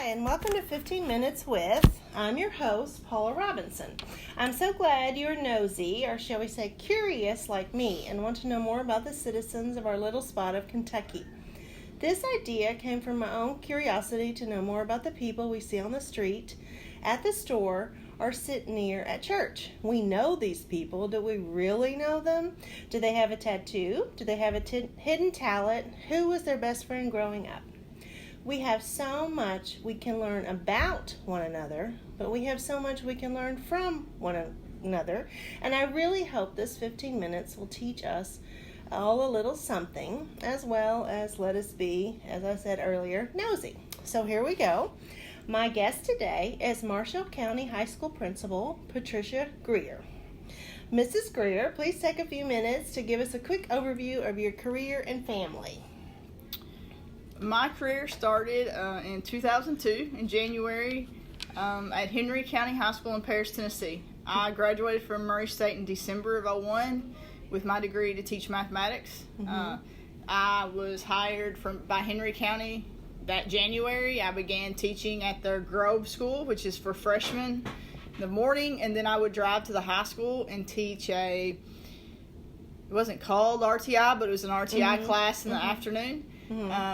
and welcome to 15 Minutes with, I'm your host, Paula Robinson. I'm so glad you're nosy, or shall we say curious like me, and want to know more about the citizens of our little spot of Kentucky. This idea came from my own curiosity to know more about the people we see on the street, at the store, or sit near at church. We know these people. Do we really know them? Do they have a tattoo? Do they have a hidden talent? Who was their best friend growing up? We have so much we can learn about one another, but we have so much we can learn from one another. And I really hope this 15 minutes will teach us all a little something, as well as let us be, as I said earlier, nosy. So here we go. My guest today is Marshall County High School Principal Patricia Greer. Mrs. Greer, please take a few minutes to give us a quick overview of your career and family. My career started in 2002, in January, at Henry County High School in Paris, Tennessee. I graduated from Murray State in December of 2001 with my degree to teach mathematics. I was hired by Henry County that January. I began teaching at their Grove School, which is for freshmen in the morning, and then I would drive to the high school and teach it wasn't called RTI, but it was an RTI class in the afternoon.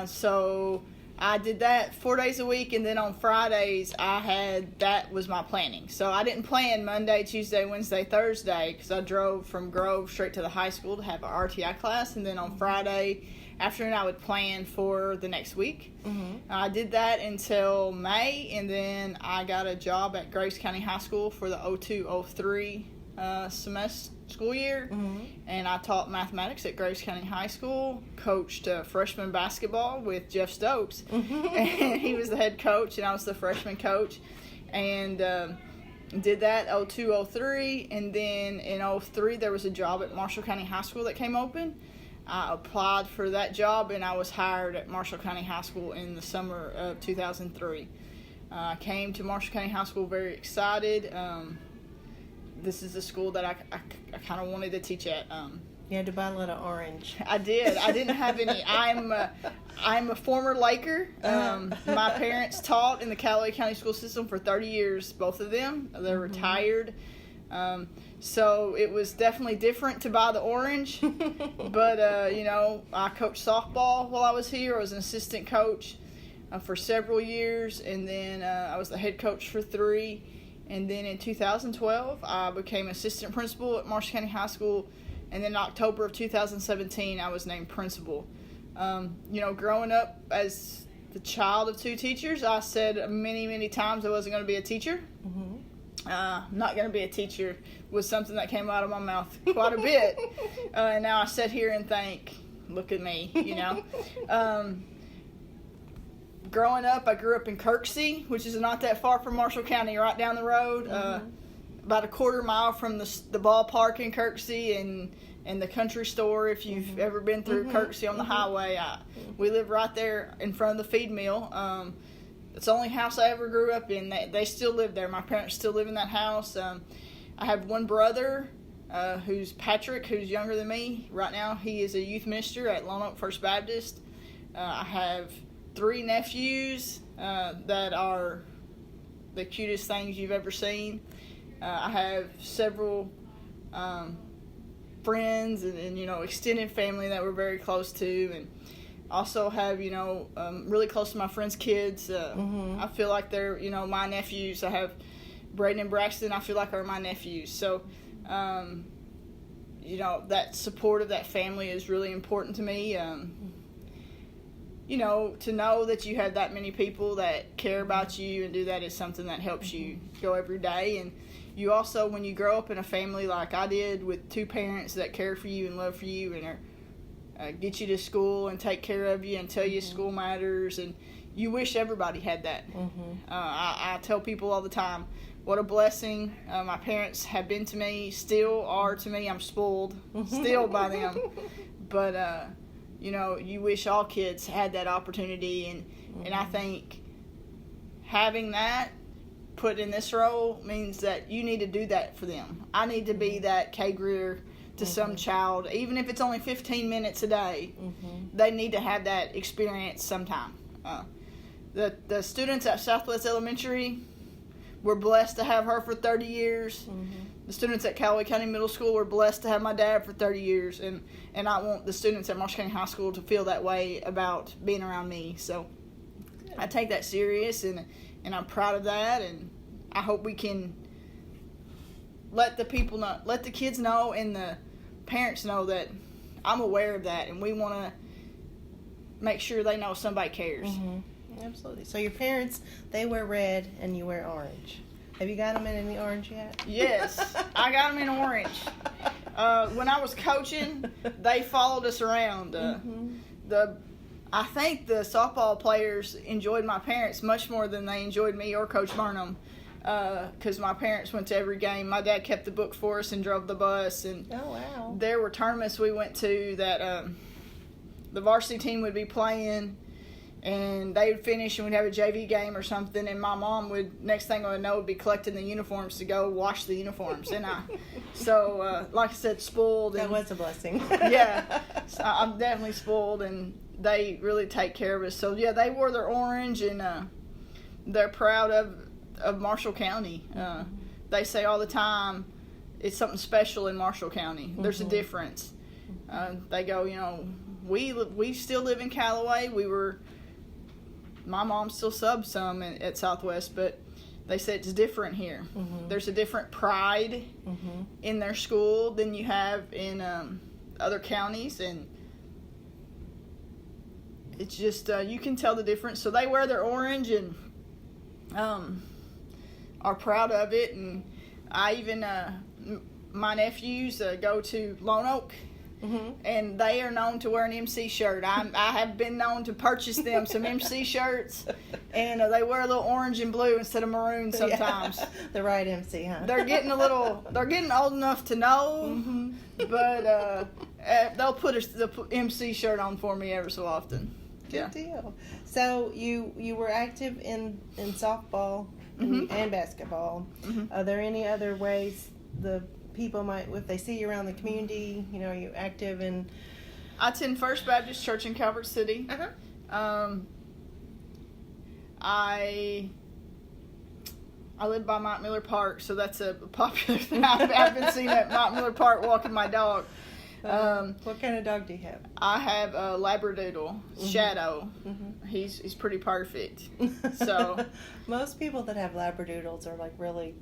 So I did that 4 days a week, and then on Fridays that was my planning. So I didn't plan Monday, Tuesday, Wednesday, Thursday, because I drove from Grove straight to the high school to have an RTI class, and then on Friday afternoon I would plan for the next week. I did that until May, and then I got a job at Graves County High School for the 02-03 school year, and I taught mathematics at Graves County High School, coached freshman basketball with Jeff Stokes, and he was the head coach and I was the freshman coach, and did that 02-03, and then in 03 there was a job at Marshall County High School that came open. I applied for that job and I was hired at Marshall County High School in the summer of 2003. I came to Marshall County High School very excited. This is a school that I kind of wanted to teach at. You had to buy a little orange. I did. I didn't have any. I'm a former Laker. My parents taught in the Callaway County school system for 30 years, both of them. They're retired. So it was definitely different to buy the orange. But, I coached softball while I was here. I was an assistant coach for several years, and then I was the head coach for 3. And then in 2012, I became assistant principal at Marshall County High School. And then in October of 2017, I was named principal. Growing up as the child of two teachers, I said many, many times I wasn't going to be a teacher. Not going to be a teacher was something that came out of my mouth quite a bit. And now I sit here and think, look at me, Growing up, I grew up in Kirksey, which is not that far from Marshall County, right down the road, about a quarter mile from the ballpark in Kirksey and the country store. If you've ever been through Kirksey on the highway, we live right there in front of the feed mill. It's the only house I ever grew up in. They still live there. My parents still live in that house. I have one brother who's Patrick, who's younger than me. Right now, he is a youth minister at Lone Oak First Baptist. I have 3 nephews that are the cutest things you've ever seen. I have several friends and extended family that we're very close to, and also have really close to my friends' kids. I feel like they're my nephews. I have Braden and Braxton. I feel like are my nephews. So that support of that family is really important to me. To know that you have that many people that care about you and do that is something that helps you go every day. And you also, when you grow up in a family like I did with 2 parents that care for you and love for you and are, get you to school and take care of you and tell you school matters, and you wish everybody had that. I tell people all the time what a blessing my parents have been to me, still are to me. I'm spoiled still by them. But you wish all kids had that opportunity, and I think having that put in this role means that you need to do that for them. I need to be that Kay Greer to some child, even if it's only 15 minutes a day. They need to have that experience sometime. The students at Southwest Elementary, we're blessed to have her for 30 years. The students at Callaway County Middle School, we're blessed to have my dad for 30 years. And I want the students at Marshall County High School to feel that way about being around me. So I take that serious, and I'm proud of that. And I hope we can let the people know, let the kids know, and the parents know that I'm aware of that, and we want to make sure they know somebody cares. Absolutely. So your parents, they wear red and you wear orange. Have you got them in any orange yet? Yes, I got them in orange. When I was coaching, they followed us around. I think the softball players enjoyed my parents much more than they enjoyed me or Coach Burnham, because my parents went to every game. My dad kept the book for us and drove the bus. And oh, wow. There were tournaments we went to that the varsity team would be playing, and they would finish and we'd have a JV game or something, and my mom would, next thing I know, would be collecting the uniforms to go wash the uniforms. And like I said, spoiled. That was a blessing. Yeah, so I'm definitely spoiled, and they really take care of us. So yeah, they wore their orange, and they're proud of Marshall County. They say all the time, it's something special in Marshall County. There's a difference. They go, we still live in Callaway. My mom still subs some at Southwest, but they say it's different here. There's a different pride in their school than you have in other counties, and it's just you can tell the difference. So they wear their orange and are proud of it. And I even my nephews go to Lone Oak. And they are known to wear an MC shirt. I have been known to purchase them some MC shirts, and they wear a little orange and blue instead of maroon sometimes. Yeah. The right MC, huh? They're getting old enough to know, but they'll put the MC shirt on for me every so often. Good deal. So you were active in softball and basketball. Are there any other ways the people might, if they see you around the community, are you active in? I attend First Baptist Church in Calvert City. I live by Mount Miller Park, so that's a popular thing. I've been seen at Mount Miller Park walking my dog. What kind of dog do you have? I have a Labradoodle, Shadow. He's pretty perfect. So most people that have Labradoodles are like really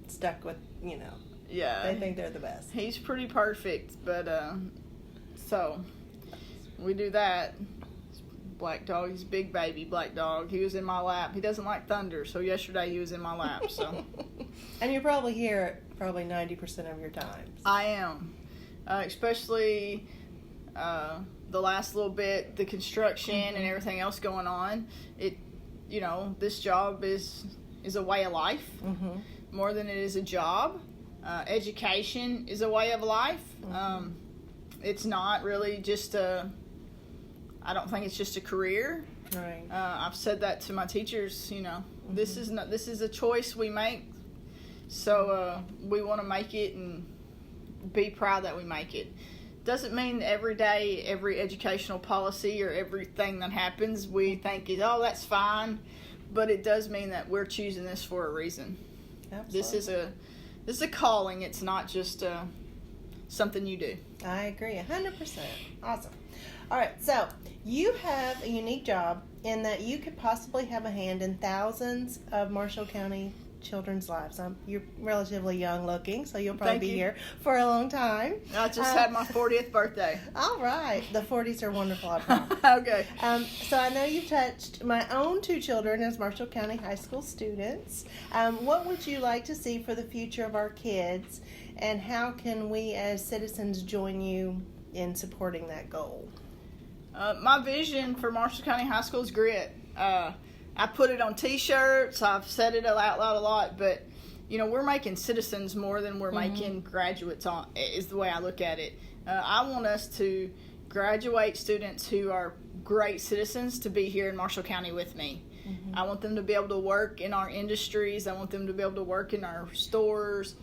stuck with, yeah, they think they're the best. He's pretty perfect, but so we do that. Black dog, he's a big baby black dog. He was in my lap. He doesn't like thunder, so yesterday he was in my lap. So, and you're probably here 90% of your time. So. I am, especially the last little bit, the construction and everything else going on. This job is a way of life more than it is a job. Education is a way of life. It's not really just I don't think it's just a career. Right. I've said that to my teachers. This is a choice we make. So we want to make it and be proud that we make it. Doesn't mean every day, every educational policy or everything that happens we think that's fine, but it does mean that we're choosing this for a reason. Absolutely. This is a calling. It's not just something you do. I agree 100%. Awesome. All right, so you have a unique job in that you could possibly have a hand in thousands of Marshall County children's lives. You're relatively young looking, so you'll probably be here for a long time. I just had my 40th birthday. All right. The 40s are wonderful, I promise. Okay. So I know you've touched my own 2 children as Marshall County High School students. What would you like to see for the future of our kids, and how can we as citizens join you in supporting that goal? My vision for Marshall County High School is grit. I put it on T-shirts. I've said it out loud a lot, but we're making citizens more than we're making graduates. Is the way I look at it. I want us to graduate students who are great citizens to be here in Marshall County with me. I want them to be able to work in our industries. I want them to be able to work in our stores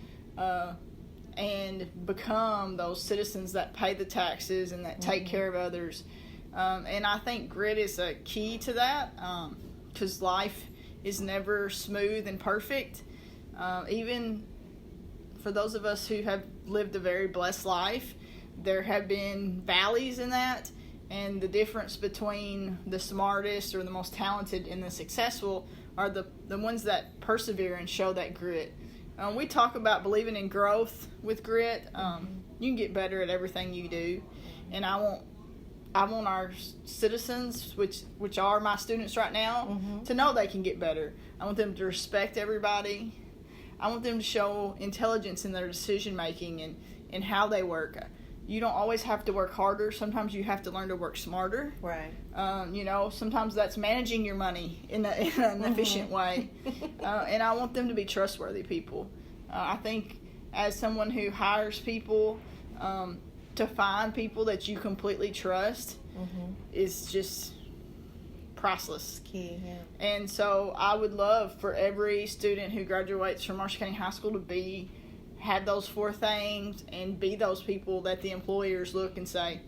and become those citizens that pay the taxes and that take care of others. And I think grit is a key to that. because life is never smooth and perfect. Even for those of us who have lived a very blessed life, there have been valleys in that, and the difference between the smartest or the most talented and the successful are the ones that persevere and show that grit. We talk about believing in growth with grit. You can get better at everything you do, and I want our citizens, which are my students right now, to know they can get better. I want them to respect everybody. I want them to show intelligence in their decision making and how they work. You don't always have to work harder. Sometimes you have to learn to work smarter. Right. Sometimes that's managing your money in an efficient way. And I want them to be trustworthy people. I think as someone who hires people, to find people that you completely trust is just priceless. It's key, yeah. And so I would love for every student who graduates from Marshall County High School to have those 4 things and be those people that the employers look and say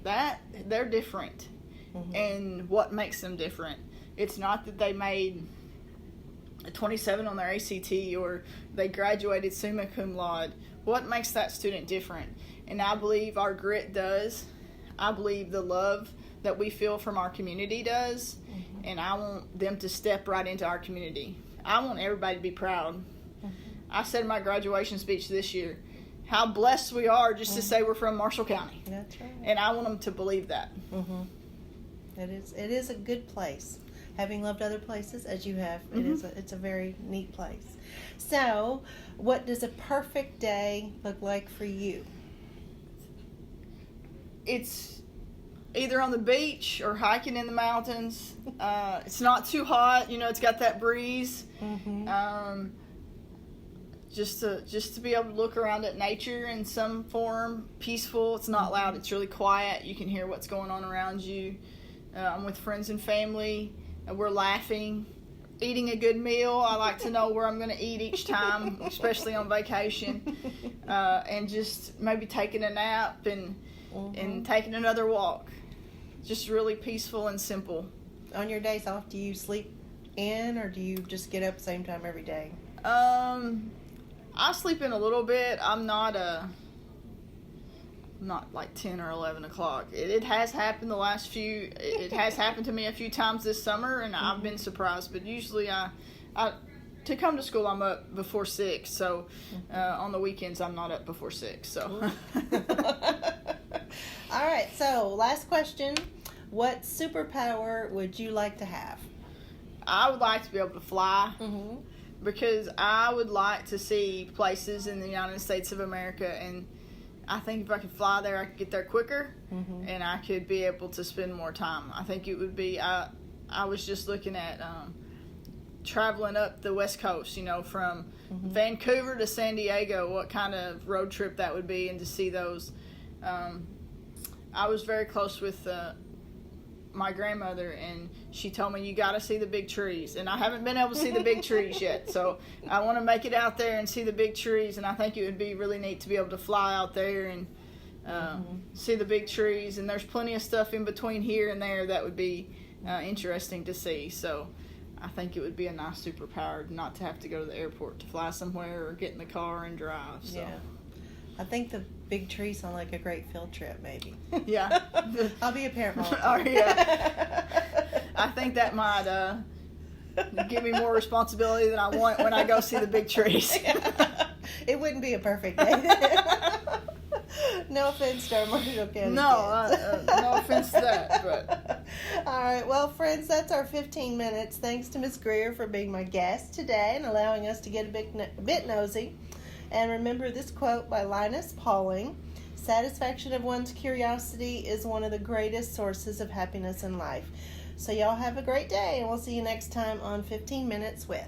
that they're different. And what makes them different. It's not that they made a 27 on their ACT or they graduated summa cum laude. What makes that student different? And I believe our grit does. I believe the love that we feel from our community does. And I want them to step right into our community. I want everybody to be proud. I said in my graduation speech this year how blessed we are just to say we're from Marshall County. That's right. And I want them to believe that. It is a good place. Having loved other places as you have, it's a very neat place. So, what does a perfect day look like for you? It's either on the beach or hiking in the mountains. It's not too hot, it's got that breeze. Just to be able to look around at nature in some form, peaceful. It's not loud, it's really quiet. You can hear what's going on around you. I'm with friends and family, and we're laughing, eating a good meal. I like to know where I'm going to eat each time, especially on vacation, and just maybe taking a nap and taking another walk. Just really peaceful and simple. On your days off, do you sleep in, or do you just get up same time every day? I sleep in a little bit. I'm not like 10 or 11 o'clock. It has happened it has happened to me a few times this summer, and I've been surprised. But usually I to come to school, I'm up before 6. So on the weekends, I'm not up before 6. So. All right. So last question: what superpower would you like to have? I would like to be able to fly. Because I would like to see places in the United States of America, and I think if I could fly there, I could get there quicker, and I could be able to spend more time. I think it would be, I was just looking at traveling up the West Coast, from Vancouver to San Diego, what kind of road trip that would be, and to see those. I was very close with my grandmother, and she told me, you got to see the big trees, and I haven't been able to see the big trees yet, so I want to make it out there and see the big trees. And I think it would be really neat to be able to fly out there and see the big trees, and there's plenty of stuff in between here and there that would be interesting to see. So I think it would be a nice superpower not to have to go to the airport to fly somewhere or get in the car and drive. So. Yeah, I think the big trees sound like a great field trip, maybe. Yeah. I'll be a parent mom. Oh, yeah. I think that might give me more responsibility than I want when I go see the big trees. It wouldn't be a perfect day. No offense to our Marshall County kids. No offense to that. But. All right. Well, friends, that's our 15 minutes. Thanks to Ms. Greer for being my guest today and allowing us to get a bit nosy. And remember this quote by Linus Pauling: satisfaction of one's curiosity is one of the greatest sources of happiness in life. So y'all have a great day, and we'll see you next time on 15 Minutes With.